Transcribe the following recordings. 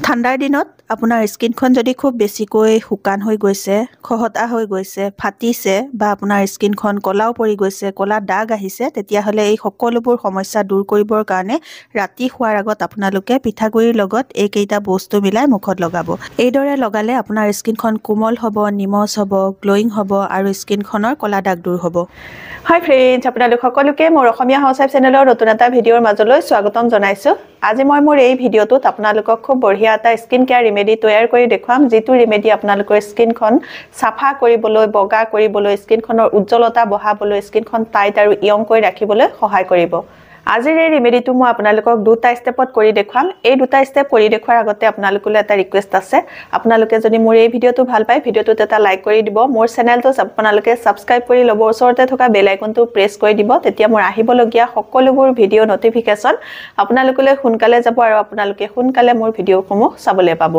ঠাণ্ডাৰ দিনত আপোনাৰ স্কিনখন যদি খুব বেছিকৈ শুকান হৈ গৈছে, খহটা হৈ গৈছে, ফাটিছে বা আপোনাৰ স্কিনখন ক'লাও পৰি গৈছে, ক'লা দাগ আহিছে, তেতিয়াহ'লে এই সকলোবোৰ সমস্যা দূৰ কৰিবৰ কাৰণে ৰাতি শোৱাৰ আগত আপোনালোকে পিঠাগুড়িৰ লগত এইকেইটা বস্তু মিলাই মুখত লগাব। এইদৰে লগালে আপোনাৰ স্কিনখন কোমল হ'ব, নিমজ হ'ব, গ্ল'য়িং হ'ব আৰু স্কিনখনৰ ক'লা দাগ দূৰ হ'ব। হাই ফ্ৰেণ্ডছ, আপোনালোক সকলোকে মোৰ অসমীয়া হাউচৱাইফ চেনেলৰ নতুন এটা ভিডিঅ'ৰ মাজলৈ স্বাগতম জনাইছোঁ। আজি মই মোৰ এই ভিডিঅ'টোত আপোনালোকক খুব বঢ়িয়া এটা স্কিন কেয়াৰ ৰিমেডি তৈয়াৰ কৰি দেখুৱাম, যিটো ৰিমেডি আপোনালোকৰ স্কিনখন চাফা কৰিবলৈ, বগা কৰিবলৈ, স্কিনখনৰ উজ্জ্বলতা বঢ়াবলৈ, স্কিনখন টাইট আৰু য়ং কৰি ৰাখিবলৈ সহায় কৰিব। আজিৰ এই ৰিমেডিটো মই আপোনালোকক দুটা ষ্টেপত কৰি দেখুৱাম। এই দুটা ষ্টেপ কৰি দেখুৱাৰ আগতে আপোনালোকলৈ এটা ৰিকুৱেষ্ট আছে। আপোনালোকে যদি মোৰ এই ভিডিঅ'টো ভাল পায়, ভিডিঅ'টোত এটা লাইক কৰি দিব, মোৰ চেনেলটো আপোনালোকে ছাবস্ক্ৰাইব কৰি ল'ব, ওচৰতে থকা বেল আইকনটো প্ৰেছ কৰি দিব, তেতিয়া মোৰ আহিবলগীয়া সকলোবোৰ ভিডিঅ' নটিফিকেশ্যন আপোনালোকলৈ সোনকালে যাব আৰু আপোনালোকে সোনকালে মোৰ ভিডিঅ'সমূহ চাবলৈ পাব।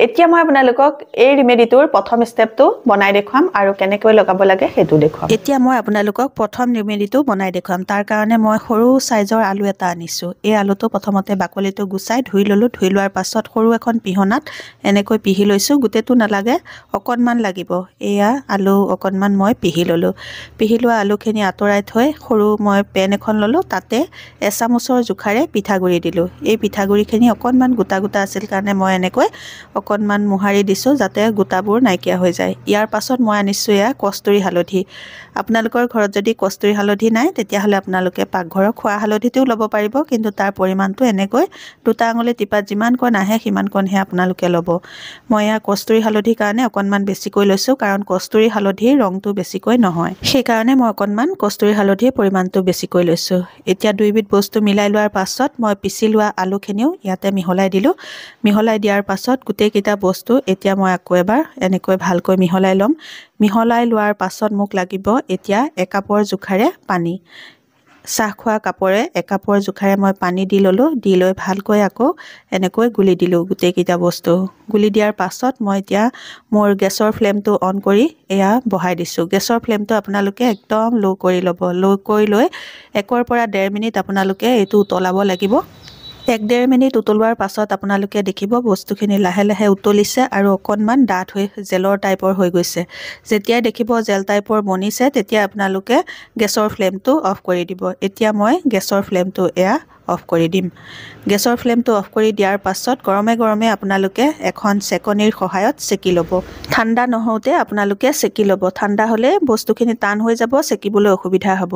এতিয়া মই আপোনালোকক এই ৰিমেডিটোৰ প্ৰথম ষ্টেপটো বনাই দেখুৱাম আৰু কেনেকৈ লগাব লাগে সেইটো দেখুৱাম। এতিয়া মই আপোনালোকক প্ৰথম ৰিমেডিটো বনাই দেখুৱাম। তাৰ কাৰণে মই সৰু চাইজৰ আলু এটা আনিছোঁ। এই আলুটো প্ৰথমতে বাকলিটো গুচাই ধুই ল'লোঁ। ধুই লোৱাৰ পাছত সৰু এখন পিহনাত এনেকৈ পিহি লৈছোঁ। গোটেইটো নালাগে, অকণমান লাগিব। এয়া আলু অকণমান মই পিহি ল'লোঁ। পিহি লোৱা আলুখিনি আঁতৰাই থৈ সৰু মই পেন এখন ল'লোঁ। তাতে এচামুচৰ জোখাৰে পিঠাগুড়ি দিলোঁ। এই পিঠাগুড়িখিনি অকণমান গোটা গোটা আছিল কাৰণে মই এনেকৈ অকণমান মোহাৰি দিছোঁ, যাতে গোটাবোৰ নাইকিয়া হৈ যায়। ইয়াৰ পাছত মই আনিছোঁ এয়া কস্তুৰী হালধি। আপোনালোকৰ ঘৰত যদি কস্তুৰী হালধি নাই, তেতিয়াহ'লে আপোনালোকে পাকঘৰৰ খোৱা হালধিটোও ল'ব পাৰিব, কিন্তু তাৰ পৰিমাণটো এনেকৈ দুটা আঙুলি টিপাত যিমানকণ আহে সিমানকণহে আপোনালোকে ল'ব। মই এয়া কস্তুৰী হালধিৰ কাৰণে অকণমান বেছিকৈ লৈছোঁ, কাৰণ কস্তুৰী হালধিৰ ৰংটো বেছিকৈ নহয়। সেইকাৰণে মই অকণমান কস্তুৰী হালধিৰ পৰিমাণটো বেছিকৈ লৈছোঁ। এতিয়া দুইবিধ বস্তু মিলাই লোৱাৰ পাছত মই পিচি লোৱা আলুখিনিও ইয়াতে মিহলাই দিলোঁ। মিহলাই দিয়াৰ পাছত গোটেইকেইটা বস্তু এতিয়া মই আকৌ এবাৰ এনেকৈ ভালকৈ মিহলাই ল'ম। মিহলাই লোৱাৰ পাছত মোক লাগিব এতিয়া একাপৰ জোখাৰে পানী। চাহ খোৱা কাপৰে একাপৰ জোখাৰে মই পানী দি ল'লোঁ। দি লৈ ভালকৈ আকৌ এনেকৈ গুলি দিলোঁ গোটেইকেইটা বস্তু। গুলি দিয়াৰ পাছত মই এতিয়া মোৰ গেছৰ ফ্লেমটো অন কৰি এয়া বহাই দিছোঁ। গেছৰ ফ্লেমটো আপোনালোকে একদম ল' কৰি ল'ব। ল' কৰি লৈ 1 পৰা 1.5 মিনিট আপোনালোকে এইটো উতলাব লাগিব। 1-1.5 মিনিট উতলোৱাৰ পাছত আপোনালোকে দেখিব বস্তুখিনি লাহে লাহে উতলিছে আৰু অকণমান ডাঠ হৈ জেলৰ টাইপৰ হৈ গৈছে। যেতিয়াই দেখিব জেল টাইপৰ বনিছে, তেতিয়া আপোনালোকে গেছৰ ফ্লেমটো অফ কৰি দিব। এতিয়া মই গেছৰ ফ্লেমটো এয়া অফ কৰি দিম। গেছৰ ফ্লেমটো অফ কৰি দিয়াৰ পাছত গৰমে গৰমে আপোনালোকে এখন চেকনিৰ সহায়ত চেকি ল'ব। ঠাণ্ডা নহওঁতে আপোনালোকে চেকি ল'ব। ঠাণ্ডা হ'লে বস্তুখিনি টান হৈ যাব, চেকিবলৈ অসুবিধা হ'ব।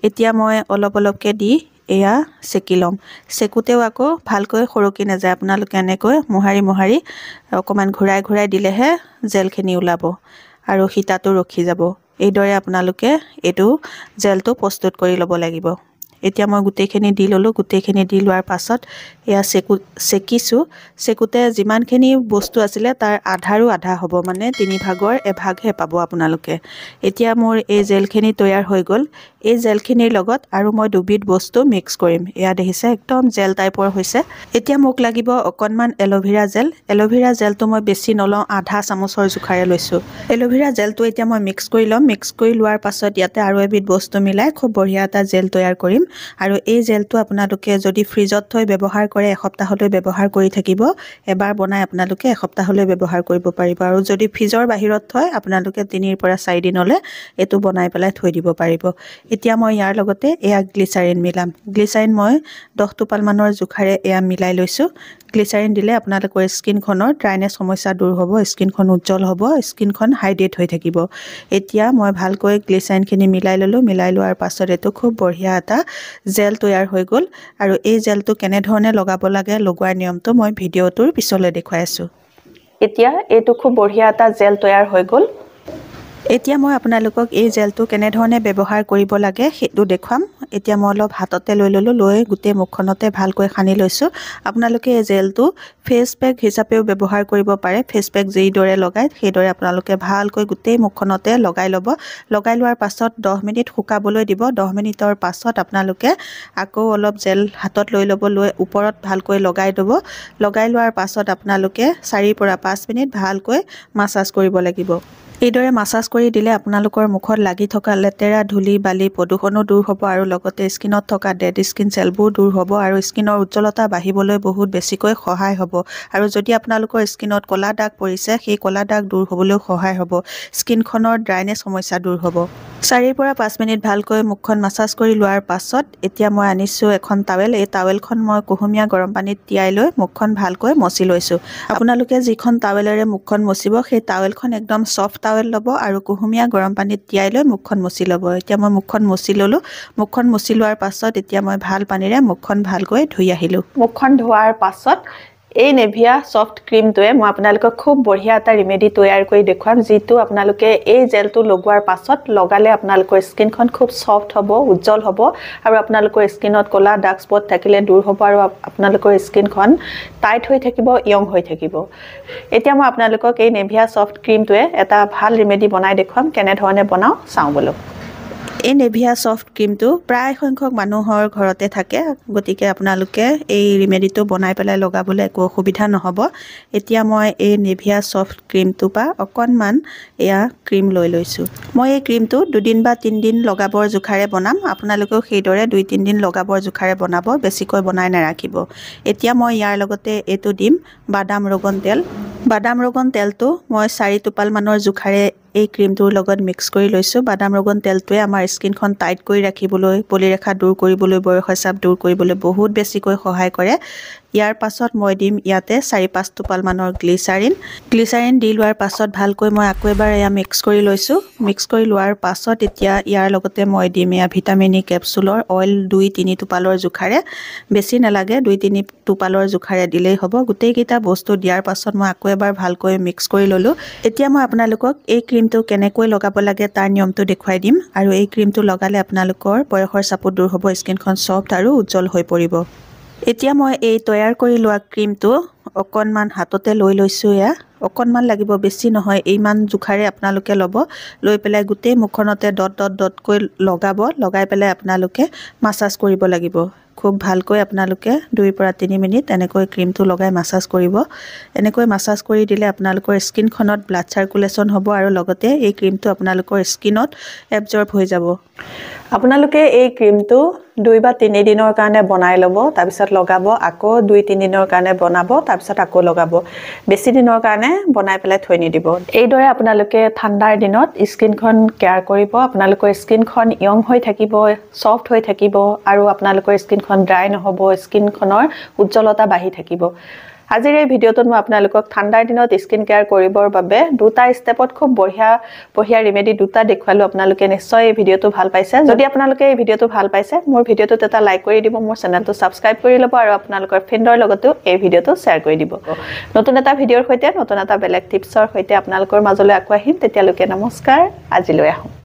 এতিয়া মই অলপ অলপকৈ দি এয়া চেকি ল'ম। চেকোতেও আকৌ ভালকৈ সৰকি নাযায়। আপোনালোকে এনেকৈ মোহাৰি মোহাৰি অকণমান ঘূৰাই ঘূৰাই দিলেহে জেলখিনি ওলাব আৰু সীতাটো ৰখি যাব। এইদৰে আপোনালোকে এইটো জেলটো প্ৰস্তুত কৰি ল'ব লাগিব। এতিয়া মই গোটেইখিনি দি ল'লোঁ। গোটেইখিনি দি লোৱাৰ পাছত এয়া চেকিছোঁ। চেকোতে যিমানখিনি বস্তু আছিলে তাৰ আধাৰো আধা হ'ব, মানে 3 ভাগৰ 1 ভাগহে পাব আপোনালোকে। এতিয়া মোৰ এই জেলখিনি তৈয়াৰ হৈ গ'ল। এই জেলখিনিৰ লগত আৰু মই দুবিধ বস্তু মিক্স কৰিম। এয়া দেখিছে একদম জেল টাইপৰ হৈছে। এতিয়া মোক লাগিব অকণমান এল'ভেৰা জেল। এল'ভেৰা জেলটো মই বেছি নলওঁ, আধা চামুচৰ জোখাৰে লৈছোঁ। এল'ভেৰা জেলটো এতিয়া মই মিক্স কৰি ল'ম। মিক্স কৰি লোৱাৰ পাছত ইয়াতে আৰু এবিধ বস্তু মিলাই খুব বঢ়িয়া এটা জেল তৈয়াৰ কৰিম। আৰু এই জেলটো আপোনালোকে যদি ফ্ৰিজত থৈ ব্যৱহাৰ কৰে, এসপ্তাহলৈ ব্যৱহাৰ কৰি থাকিব। এবাৰ বনাই আপোনালোকে এসপ্তাহলৈ ব্যৱহাৰ কৰিব পাৰিব। আৰু যদি ফ্ৰিজৰ বাহিৰত থয়, আপোনালোকে 3 পৰা 4 দিনলৈ এইটো বনাই পেলাই থৈ দিব পাৰিব। এতিয়া মই ইয়াৰ লগতে এয়া গ্লিচাৰিন মিলাম। গ্লিচাৰিন মই 10 টোপালমানৰ জোখাৰে এয়া মিলাই লৈছোঁ। গ্লিচাৰিন দিলে আপোনালোকৰ স্কিনখনৰ ড্ৰাইনেছ সমস্যা দূৰ হ'ব, স্কিনখন উজ্জ্বল হ'ব, স্কিনখন হাইড্ৰেট হৈ থাকিব। এতিয়া মই ভালকৈ গ্লিচাৰিনখিনি মিলাই ল'লোঁ। মিলাই লোৱাৰ পাছত এইটো খুব বঢ়িয়া এটা জেল তৈয়াৰ হৈ গ'ল। আৰু এই জেলটো কেনেধৰণে লগাব লাগে, লগোৱাৰ নিয়মটো মই ভিডিঅ'টোৰ পিছলৈ দেখুৱাই আছোঁ। এতিয়া এইটো খুব বঢ়িয়া এটা জেল তৈয়াৰ হৈ গ'ল। এতিয়া মই আপোনালোকক এই জেলটো কেনেধৰণে ব্যৱহাৰ কৰিব লাগে সেইটো দেখুৱাম। এতিয়া মই অলপ হাততে লৈ ল'লোঁ। লৈ গোটেই মুখখনতে ভালকৈ সানি লৈছোঁ। আপোনালোকে এই জেলটো ফেচ পেক হিচাপেও ব্যৱহাৰ কৰিব পাৰে। ফেচ পেক যিদৰে লগায় সেইদৰে আপোনালোকে ভালকৈ গোটেই মুখখনতে লগাই ল'ব। লগাই লোৱাৰ পাছত 10 মিনিট শুকাবলৈ দিব। 10 মিনিটৰ পাছত আপোনালোকে আকৌ অলপ জেল হাতত লৈ ল'ব। লৈ ওপৰত ভালকৈ লগাই দিব। লগাই লোৱাৰ পাছত আপোনালোকে 4 পৰা 5 মিনিট ভালকৈ মাছাজ কৰিব লাগিব। এইদৰে মাসাজ কৰি দিলে আপোনালোকৰ মুখত লাগি থকা লেতেৰা ধূলি বালি প্ৰদূষণো দূৰ হ'ব আৰু লগতে স্কিনত থকা ডেড স্কিন চেলবোৰ দূৰ হ'ব আৰু স্কিনৰ উজ্জ্বলতা বাঢ়িবলৈ বহুত বেছিকৈ সহায় হ'ব আৰু যদি আপোনালোকৰ স্কিনত ক'লা দাগ পৰিছে সেই ক'লা দাগ দূৰ হ'বলৈও সহায় হ'ব স্কিনখনৰ ড্ৰাইনেছ সমস্যা দূৰ হ'ব 4 পৰা 5 মিনিট ভালকৈ মুখখন মাসাজ কৰি লোৱাৰ পাছত এতিয়া মই আনিছো এখন টাৱেল এই টাৱেলখন মই কুহুমীয়া গৰম পানীত তিয়াই লৈ মুখখন ভালকৈ মচি লৈছো আপোনালোকে যিখন টাৱেলেৰে মুখখন মচিব সেই টাৱেলখন একদম সফট টাৱেল ল'ব আৰু কুহুমীয়া গৰম পানীত তিয়াই লৈ মুখখন মচি ল'ব এতিয়া মই মুখখন মচি ল'লো মুখখন মচি লোৱাৰ পাছত এতিয়া মই ভাল পানীৰে মুখখন ভালকৈ ধুই আহিলো মুখখন ধোৱাৰ পাছত এই নেভিয়া সফট ক্ৰীমটোৱে মই আপোনালোকক খুব বঢ়িয়া এটা ৰিমেডি তৈয়াৰ কৰি দেখুৱাম যিটো আপোনালোকে এই জেলটো লগোৱাৰ পাছত লগালে আপোনালোকৰ স্কিনখন খুব সফট হ'ব উজ্জ্বল হ'ব আৰু আপোনালোকৰ স্কিনত ক'লা ডাৰ্ক স্পট থাকিলে দূৰ হ'ব আৰু আপোনালোকৰ স্কিনখন টাইট হৈ থাকিব ইয়ং হৈ থাকিব এতিয়া মই আপোনালোকক এই নেভিয়া সফট ক্ৰীমটোৱে এটা ভাল ৰিমেডি বনাই দেখুৱাম কেনে ধৰণে বনাও চাওঁ বলক এই নেভিয়া সফট ক্ৰীমটো প্ৰায় সংখ্যক মানুহৰ ঘৰতে থাকে গতিকে আপোনালোকে এই ৰিমেডিটো বনাই পেলাই লগাবলৈ একো অসুবিধা নহ'ব এতিয়া মই এই নেভিয়া সফট ক্ৰীমটো পা অকণমান এয়া ক্ৰীম লৈ লৈছোঁ মই এই ক্ৰীমটো 2 দিন বা 3 দিন লগাবৰ জোখাৰে বনাম আপোনালোকেও সেইদৰে 2-3 দিন লগাবৰ জোখাৰে বনাব বেছিকৈ বনাই নাৰাখিব এতিয়া মই ইয়াৰ লগতে এইটো দিম বাদাম ৰগন তেলটো মই 4 টোপাল মানৰ জোখাৰে এই ক্ৰীমটোৰ লগত মিক্স কৰি লৈছো বাদাম ৰগন তেলটোৱে আমাৰ স্কিনখন টাইট কৰি ৰাখিবলৈ পলিৰেখা দূৰ কৰিবলৈ বয়সৰ চাপ দূৰ কৰিবলৈ বহুত বেছিকৈ সহায় কৰে ইয়াৰ পাছত মই দিম ইয়াতে 4-5 টোপাল মানৰ গ্লিচাৰিন দি লোৱাৰ পাছত ভালকৈ মই আকৌ এবাৰ এয়া মিক্স কৰি লৈছো মিক্স কৰি লোৱাৰ পাছত এতিয়া ইয়াৰ লগতে মই দিম এয়া ভিটামিন ই কেপচুলৰ অইল 2-3 টোপালৰ জোখাৰে বেছি নালাগে 2-3 টোপালৰ জোখাৰে দিলেই হ'ব গোটেই কেইটা বস্তু দিয়াৰ পাছত মই আকৌ এবাৰ ভালকৈ মিক্স কৰি ললো এতিয়া মই আপোনালোকক এই ক্ৰীমটো কেনেকৈ লগাব লাগে তাৰ নিয়মটো দেখুৱাই দিম আৰু এই ক্ৰীমটো লগালে আপোনালোকৰ বয়সৰ চাপ দূৰ হ'ব স্কিনখন সফট আৰু উজ্জ্বল হৈ পৰিব এতিয়া মই এই তৈয়াৰ কৰি লোৱা ক্ৰীমটো অকণমান হাততে লৈ লৈছো এয়া অকণমান লাগিব বেছি নহয় এইমান জোখাৰে আপোনালোকে ল'ব লৈ পেলাই গোটেই মুখখনতে ডট কৈ লগাই পেলাই আপোনালোকে মাসাজ কৰিব লাগিব খুব ভালকৈ আপোনালোকে 2 পৰা 3 মিনিট এনেকৈ ক্ৰীমটো লগাই মাসাজ কৰিব এনেকৈ মাসাজ কৰি দিলে আপোনালোকৰ স্কিনখনত ব্লাড সাৰ্কুলেশন হ'ব আৰু লগতে এই ক্ৰীমটো আপোনালোকৰ স্কিনত এবজৰ্ব হৈ যাব আপোনালোকে এই ক্ৰীমটো 2 বা 3 দিনৰ কাৰণে বনাই ল'ব তাৰ পিছত লগাব আকৌ 2-3 দিনৰ কাৰণে বনাব তাৰ পিছত আকৌ লগাব বেছি দিনৰ কাৰণে বনাই পেলাই থৈ নিদিব এইদৰে আপোনালোকে ঠাণ্ডাৰ দিনত স্কিনখন কেয়াৰ কৰিব আপোনালোকৰ স্কিনখন ইয়ং হৈ থাকিব সফট হৈ থাকিব আৰু আপোনালোকৰ স্কিনখন ড্ৰাই নহ'ব স্কিনখনৰ উজ্জ্বলতা বাঢ়ি থাকিব আজিৰ এই ভিডিঅ'টোত মই আপোনালোকক ঠাণ্ডাৰ দিনত স্কিন কেয়াৰ কৰিবৰ বাবে দুটা ষ্টেপত খুব বঢ়িয়া ৰিমেডি দুটা দেখুৱালো আপোনালোকে নিশ্চয় এই ভিডিঅ'টো ভাল পাইছে যদি আপোনালোকে এই ভিডিঅ'টো ভাল পাইছে মোৰ ভিডিঅ'টোত এটা লাইক কৰি দিব মোৰ চেনেলটো সাবস্ক্ৰাইব কৰি ল'ব আৰু আপোনালোকৰ ফ্ৰেণ্ডৰ লগতো এই ভিডিঅ'টো শ্বেয়াৰ কৰি দিব নতুন এটা ভিডিঅ'ৰ সৈতে নতুন এটা বেলেগ টিপছৰ সৈতে আপোনালোকৰ মাজলৈ আকৌ আহিম তেতিয়ালৈকে নমস্কাৰ আজিলৈ আহোঁ